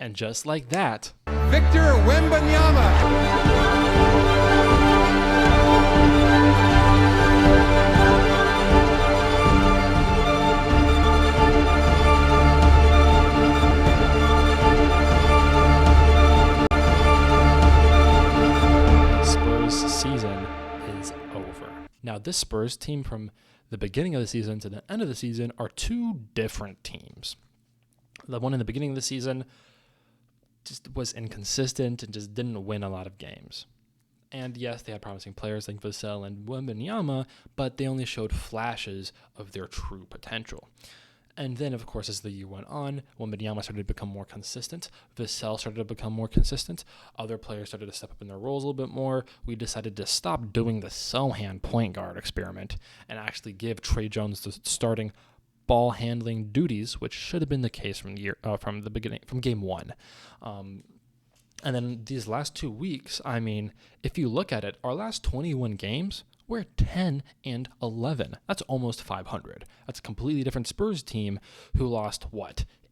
And just like that, Victor Wembanyama. Spurs season is over. Now, this Spurs team from the beginning of the season to the end of the season are two different teams. The one in the beginning of the season just was inconsistent and just didn't win a lot of games. And yes, they had promising players like Vassell and Wembanyama, but they only showed flashes of their true potential. And then, of course, as the year went on, Wembanyama started to become more consistent. Vassell started to become more consistent. Other players started to step up in their roles a little bit more. We decided to stop doing the Sohan point guard experiment and actually give Tre Jones the starting ball handling duties, which should have been the case from the beginning, from game one. And then these last 2 weeks, I mean, if you look at it, our last 21 games, we're 10-11. That's almost 500. That's a completely different Spurs team who lost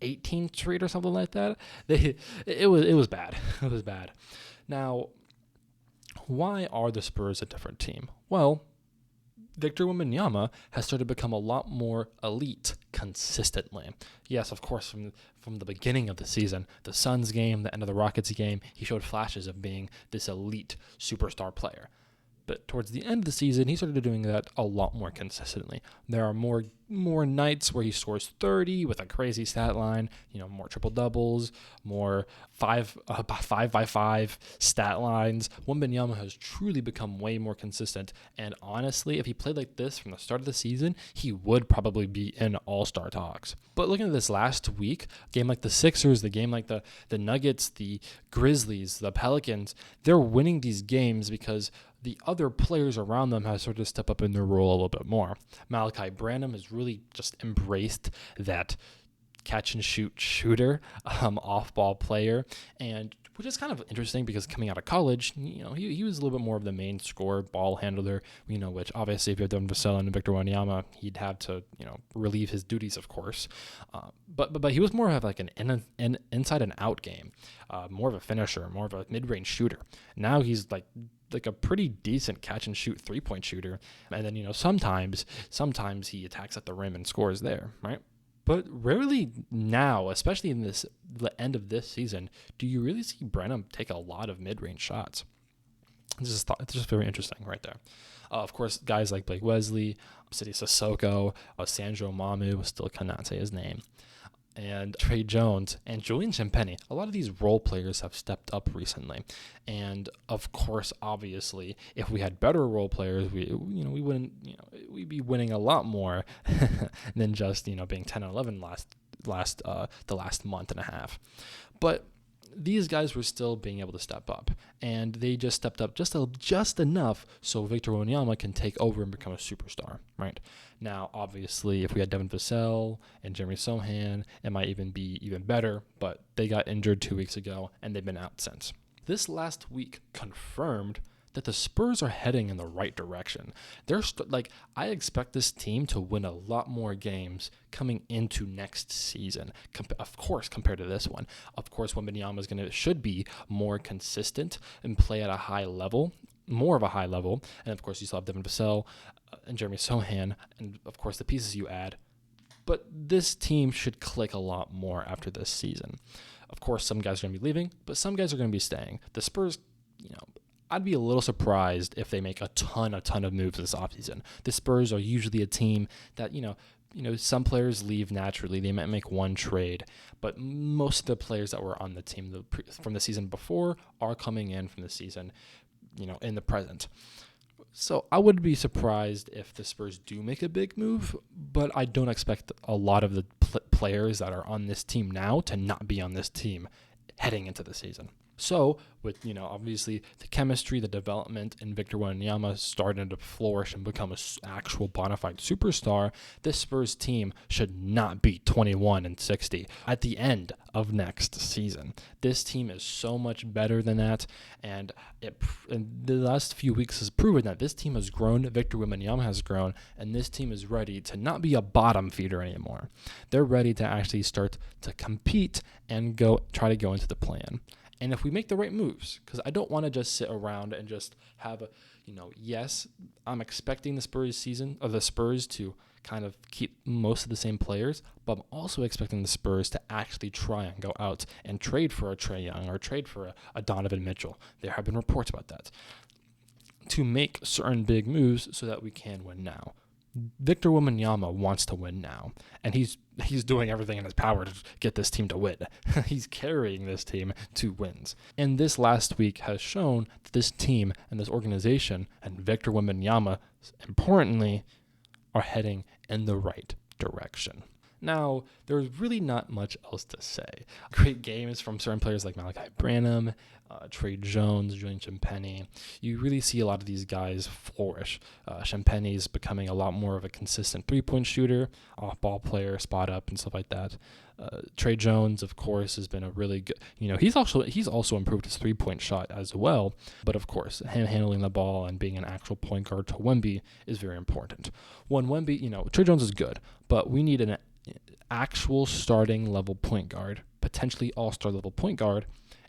18 straight or something like that. It was bad. It was bad. Now, why are the Spurs a different team? Well, Victor Wembanyama has started to become a lot more elite consistently. Yes, of course, from the beginning of the season, the Suns game, the end of the Rockets game, he showed flashes of being this elite superstar player. But towards the end of the season, he started doing that a lot more consistently. There are more nights where he scores 30 with a crazy stat line, more triple doubles, more 5x5 stat lines. Wembanyama has truly become way more consistent. And honestly, if he played like this from the start of the season, he would probably be in all-star talks. But looking at this last week, a game like the Sixers, the game like the Nuggets, the Grizzlies, the Pelicans, they're winning these games because the other players around them have sort of stepped up in their role a little bit more. Malachi Branham has really just embraced that catch-and-shoot shooter, off-ball player, and which is kind of interesting because coming out of college, he was a little bit more of the main scorer, ball handler, which obviously if you have Devin Vassell and Victor Wembanyama, he'd have to, relieve his duties, of course. But he was more of like an inside and out game, more of a finisher, more of a mid-range shooter. Now he's like a pretty decent catch and shoot 3-point shooter. And then, sometimes he attacks at the rim and scores there, right? But rarely now, especially in the end of this season, do you really see Branham take a lot of mid-range shots. It's just very interesting right there. Of course, guys like Blake Wesley, Sidi Sissoko, Sandro Mamu, still cannot say his name, and Tre Jones and Julian Champagnie. A lot of these role players have stepped up recently. And of course, obviously, if we had better role players, we wouldn't, we'd be winning a lot more than just, being 10-11 the last month and a half. But these guys were still being able to step up, and they just stepped up just enough so Victor Wembanyama can take over and become a superstar, right? Now, obviously, if we had Devin Vassell and Jeremy Sohan, it might even be even better, but they got injured 2 weeks ago, and they've been out since. This last week confirmed that the Spurs are heading in the right direction. I expect this team to win a lot more games coming into next season. Of course, compared to this one. Of course, Wembanyama should be more consistent and play at a high level, more of a high level. And of course, you still have Devin Vassell and Jeremy Sohan, and of course, the pieces you add. But this team should click a lot more after this season. Of course, some guys are going to be leaving, but some guys are going to be staying. The Spurs, I'd be a little surprised if they make a ton of moves this offseason. The Spurs are usually a team that, some players leave naturally. They might make one trade, but most of the players that were on the team from the season before are coming in from the season, in the present. So I would be surprised if the Spurs do make a big move, but I don't expect a lot of the players that are on this team now to not be on this team heading into the season. So, with, obviously the chemistry, the development, and Victor Wembanyama starting to flourish and become an actual bona fide superstar, this Spurs team should not be 21-60 at the end of next season. This team is so much better than that, and the last few weeks has proven that this team has grown, Victor Wembanyama has grown, and this team is ready to not be a bottom feeder anymore. They're ready to actually start to compete and try to go into the plan. And if we make the right moves, because I don't want to just sit around and just have yes, I'm expecting the Spurs to kind of keep most of the same players, but I'm also expecting the Spurs to actually try and go out and trade for a Trae Young or trade for a Donovan Mitchell. There have been reports about that. To make certain big moves so that we can win now. Victor Wembanyama wants to win now, and he's doing everything in his power to get this team to win. He's carrying this team to wins. And this last week has shown that this team and this organization and Victor Wembanyama, importantly, are heading in the right direction. Now, there's really not much else to say. Great games from certain players like Malachi Branham, Trey Jones, Julian Champagnie. You really see a lot of these guys flourish. Champagnie is becoming a lot more of a consistent three-point shooter, off-ball player, spot up, and stuff like that. Trey Jones, of course, has been a really good. He's also improved his three-point shot as well. But of course, him handling the ball and being an actual point guard to Wemby is very important. When Wemby, Trey Jones is good, but we need an actual starting level point guard, potentially all-star level point guard,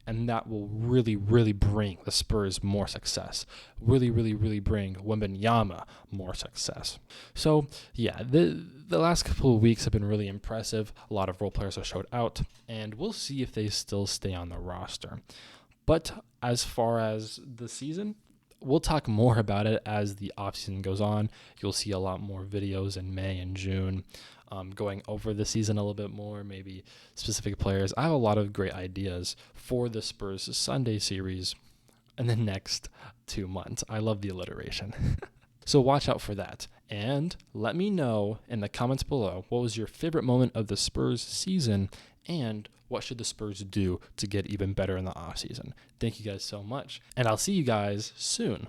and that will really, really bring the Spurs more success. Really, really, really bring Wembanyama more success. So, yeah, the last couple of weeks have been really impressive. A lot of role players have showed out, and we'll see if they still stay on the roster. But as far as the season, we'll talk more about it as the offseason goes on. You'll see a lot more videos in May and June going over the season a little bit more, maybe specific players. I have a lot of great ideas for the Spurs Sunday series in the next 2 months. I love the alliteration. So watch out for that. And let me know in the comments below, what was your favorite moment of the Spurs season, and what should the Spurs do to get even better in the offseason? Thank you guys so much, and I'll see you guys soon.